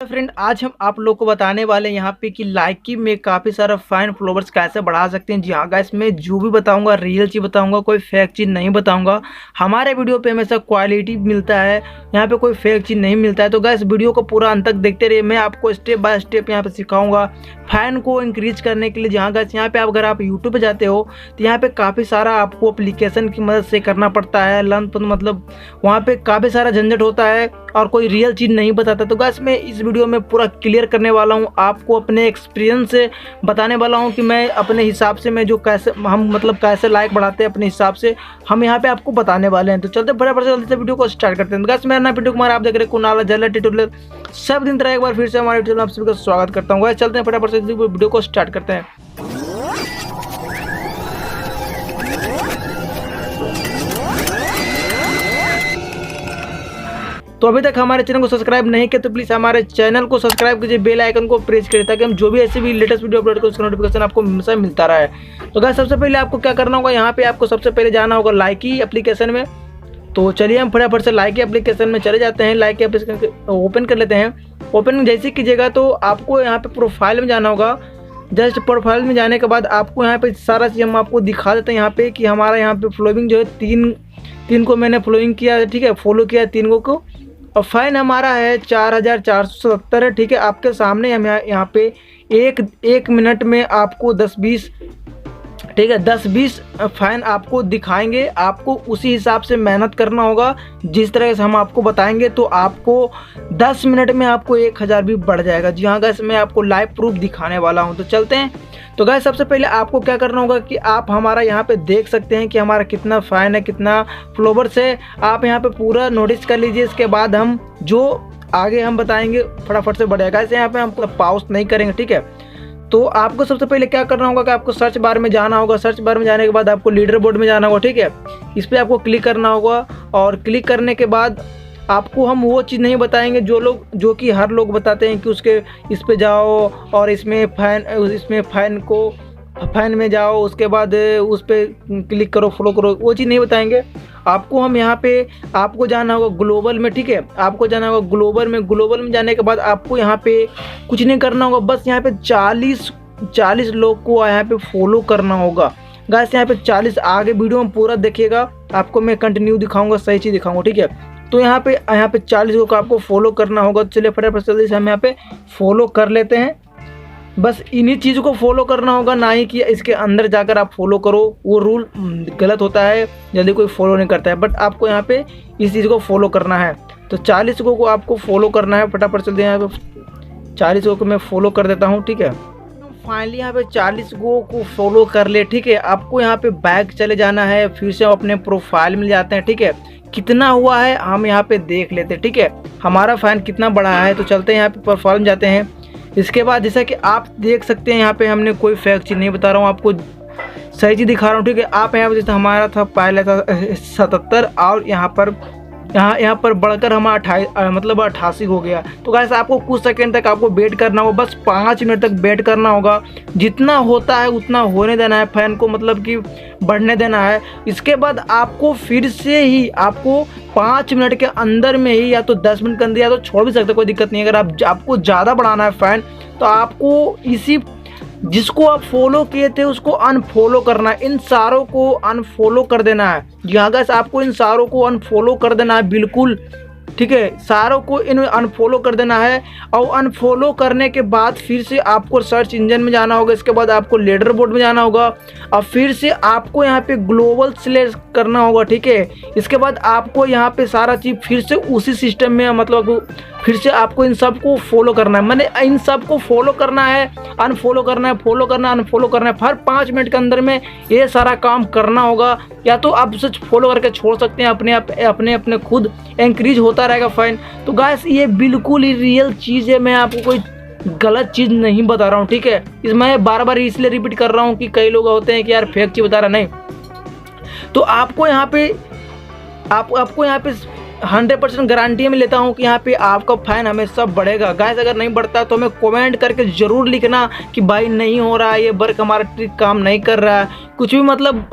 Friend, आज हम आप लोग को बताने वाले हैं यहाँ पे कि लाइकी में काफ़ी सारा फैन फॉलोवर्स कैसे बढ़ा सकते हैं। जी हाँ गाइस, मैं जो भी बताऊंगा रियल चीज़ बताऊंगा, कोई फेक चीज़ नहीं बताऊंगा। हमारे वीडियो पे हमेशा क्वालिटी मिलता है, यहाँ पे कोई फेक चीज़ नहीं मिलता है। तो गाइस वीडियो को पूरा अंत तक देखते रहिए, मैं आपको स्टेप बाय स्टेप यहाँ पे सिखाऊंगा फैन को इंक्रीज करने के लिए। जहाँ गाइस यहाँ पे अगर आप यूट्यूब पे जाते हो तो यहाँ पे काफ़ी सारा आपको एप्लीकेशन की मदद से करना पड़ता है। मतलब वहाँ पे काफ़ी सारा झंझट होता है और कोई रियल चीज़ नहीं बताता। तो गाइस मैं इस वीडियो में पूरा क्लियर करने वाला हूँ, आपको अपने एक्सपीरियंस से बताने वाला हूँ कि मैं अपने हिसाब से मैं जो कैसे कैसे लाइक बढ़ाते हैं अपने हिसाब से हम यहाँ पे आपको बताने वाले हैं। तो चलते फटाफट जल्दी से वीडियो को स्टार्ट करते हैं। तो गाइस मेरा नाम वीडियो कुमार, आप देख रहे हैं कुनाल ट्यूटोरियल। सब दिन तरह एक बार फिर से हमारे वीडियो में आप सभी का स्वागत करता हूँ। गाइस चलते हैं फटाफट से वीडियो को स्टार्ट करते हैं। तो अभी तक हमारे चैनल को सब्सक्राइब नहीं किया तो प्लीज़ हमारे चैनल को सब्सक्राइब कीजिए, बेल आइकन को प्रेस करिए ताकि हम जो भी ऐसी भी लेटेस्ट वीडियो अपलोड करें उसका नोटिफिकेशन आपको हमेशा मिलता रहे। तो गाइस सबसे पहले आपको क्या करना होगा, यहाँ पे आपको सबसे पहले जाना होगा लाइकी एप्लीकेशन में। तो चलिए हम फटाफट से लाइकी एप्लीकेशन में चले जाते हैं। लाइकी एप्लीकेशन ओपन कर लेते हैं। ओपन जैसे कीजिएगा तो आपको यहाँ पे प्रोफाइल में जाना होगा। जस्ट प्रोफाइल में जाने के बाद आपको यहाँ पे सारा चीज़ हम आपको दिखा देते हैं यहाँ पे कि हमारा यहाँ पे फॉलोइंग जो है तीन को मैंने फॉलोइंग किया, ठीक है, फॉलो किया तीन को। और फाइन हमारा है 4477 है, ठीक है। आपके सामने हम यहाँ पे एक मिनट में आपको 10-20, ठीक है, 10-20 फाइन आपको दिखाएंगे। आपको उसी हिसाब से मेहनत करना होगा जिस तरह से हम आपको बताएंगे। तो आपको 10 मिनट में आपको 1000 भी बढ़ जाएगा। जी हाँ गाइस, मैं आपको लाइव प्रूफ दिखाने वाला हूँ। तो चलते हैं। तो गाइस सबसे पहले आपको क्या करना होगा कि आप हमारा यहाँ पे देख सकते हैं कि हमारा कितना फैन है, कितना फॉलोवर्स है। आप यहाँ पे पूरा नोटिस कर लीजिए। इसके बाद हम जो आगे हम बताएंगे फटाफट से बढ़ेगा। गाइस यहाँ पे हम पॉज नहीं करेंगे, ठीक है। तो आपको सबसे पहले क्या करना होगा कि आपको सर्च बार में जाना होगा। सर्च बार में जाने के बाद आपको लीडर बोर्ड में जाना होगा, ठीक है। इस पर आपको क्लिक करना होगा और क्लिक करने के बाद आपको हम वो चीज़ नहीं बताएंगे जो कि हर लोग बताते हैं कि उसके इस पे जाओ और इसमें फैन में जाओ, उसके बाद उस पर क्लिक करो, फॉलो करो, वो चीज़ नहीं बताएंगे। आपको हम यहाँ पे आपको जाना होगा ग्लोबल में, ठीक है। आपको जाना होगा ग्लोबल में जाने के बाद आपको यहाँ पे कुछ नहीं करना होगा, बस यहाँ पे 40 लोग को यहाँ पे फॉलो करना होगा। गाइस यहाँ पे 40, आगे वीडियो में पूरा देखिएगा, आपको मैं कंटिन्यू दिखाऊंगा, सही चीज़ दिखाऊंगा, ठीक है। तो यहाँ पे 40 लोग को आपको फॉलो करना होगा। तो चलिए फटाफट जल्दी से हम यहाँ पे फॉलो कर लेते हैं। बस इन्हीं चीज़ को फॉलो करना होगा, ना ही कि इसके अंदर जाकर आप फॉलो करो, वो रूल गलत होता है, जल्दी कोई फॉलो नहीं करता है। बट आपको यहाँ पे इस चीज़ को फॉलो करना है। तो 40 को आपको फॉलो करना है। फटाफट चलते हैं, यहाँ पे 40 को मैं फॉलो कर देता हूँ, ठीक है। फाइनली यहाँ पे 40 को फॉलो कर ले, ठीक है। आपको यहाँ पे बैक चले जाना है, फिर से अपने प्रोफाइल में जाते हैं, ठीक है। कितना हुआ है हम यहाँ पे देख लेते हैं, ठीक है, हमारा फैन कितना बड़ा है। तो चलते हैं यहाँ पे प्रोफाइल में जाते हैं। इसके बाद जैसा कि आप देख सकते हैं यहाँ पे हमने कोई फेक चीज़ नहीं बता रहा हूँ, आपको सही चीज़ दिखा रहा हूँ, ठीक है। आप यहाँ पे जैसे हमारा था पहले था 77 और यहाँ पर बढ़कर हमारा 88 हो गया। तो गाइस आपको कुछ सेकंड तक आपको वेट करना होगा, बस 5 मिनट तक वेट करना होगा। जितना होता है उतना होने देना है, फैन को कि बढ़ने देना है। इसके बाद आपको फिर से ही आपको 5 मिनट के अंदर में ही, या तो 10 मिनट के अंदर, या तो छोड़ भी सकते, कोई दिक्कत नहीं। अगर आपको ज़्यादा बढ़ाना है फैन तो आपको इसी जिसको आप फॉलो किए थे उसको अनफॉलो करना है, इन सारों को अनफॉलो कर देना है। जी हाँ गाइस, आपको इन सारों को अनफॉलो कर देना है, बिल्कुल, ठीक है। सारों को इन अनफॉलो कर देना है। और अनफॉलो करने के बाद फिर से आपको सर्च इंजन में जाना होगा। इसके बाद आपको लीडर बोर्ड में जाना होगा और फिर से आपको यहाँ पे ग्लोबल सिलेक्ट करना होगा, ठीक है। इसके बाद आपको यहाँ पे सारा चीज़ फिर से उसी सिस्टम में फिर से आपको इन सब को फॉलो करना है। मैंने इन सब को फॉलो करना है, अनफॉलो करना है, फॉलो करना है, अनफॉलो करना है। हर 5 मिनट के अंदर में ये सारा काम करना होगा। या तो आप उसे फॉलो करके छोड़ सकते हैं, अपने खुद इंक्रीज होता रहेगा फैन। तो गाइस ये बिल्कुल ही रियल चीज़ है, मैं आपको कोई गलत चीज़ नहीं बता रहा हूँ, ठीक है। इसमें बार बार इसलिए रिपीट कर रहा हूँ कि कई लोग होते हैं कि यार फेक चीज़ बता रहा, नहीं। तो आपको यहाँ पे 100% गारंटी में लेता हूँ कि यहाँ पे आपका फैन हमेशा बढ़ेगा। गाइस अगर नहीं बढ़ता तो हमें कमेंट करके ज़रूर लिखना कि भाई नहीं हो रहा है, ये वर्क हमारा ट्रिक काम नहीं कर रहा है, कुछ भी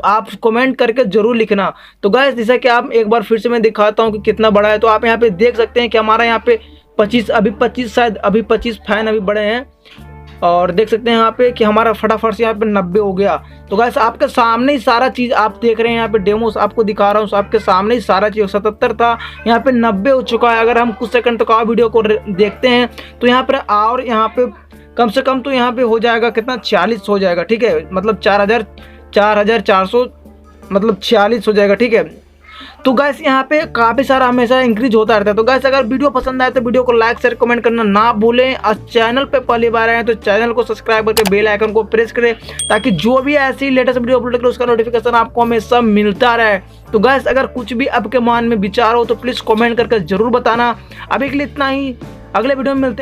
आप कमेंट करके ज़रूर लिखना। तो गाइस जैसा कि आप एक बार फिर से मैं दिखाता हूँ कि कितना बड़ा है। तो आप यहाँ पे देख सकते हैं कि हमारा यहाँ पे 25 अभी 25 शायद अभी 25 फैन अभी बढ़े हैं। और देख सकते हैं यहाँ पे कि हमारा फटाफट से यहाँ पे 90 हो गया। तो गाइस आपके सामने ही सारा चीज़ आप देख रहे हैं, यहाँ पे डेमोस आपको दिखा रहा हूँ, आपके सामने ही सारा चीज़ 77 था, यहाँ पे 90 हो चुका है। अगर हम कुछ सेकंड तक और वीडियो को देखते हैं तो यहाँ पर और यहाँ पे कम से कम तो यहाँ पे हो जाएगा कितना, 40 हो जाएगा, ठीक है, मतलब 4400 मतलब 46 हो जाएगा, ठीक है। तो गैस यहाँ पे काफ़ी सारा हमेशा इंक्रीज होता रहता है। तो गैस अगर वीडियो पसंद आए तो वीडियो को लाइक शेयर कमेंट करना ना भूलें, और चैनल पे पहली बार आए तो चैनल को सब्सक्राइब करके बेल आइकन को प्रेस करें, ताकि जो भी ऐसी लेटेस्ट वीडियो अपलोड करें उसका नोटिफिकेशन आपको हमेशा मिलता रहे। तो गैस अगर कुछ भी आपके मन में विचार हो तो प्लीज़ कॉमेंट करके जरूर बताना। अभी के लिए इतना ही, अगले वीडियो में मिलते हैं।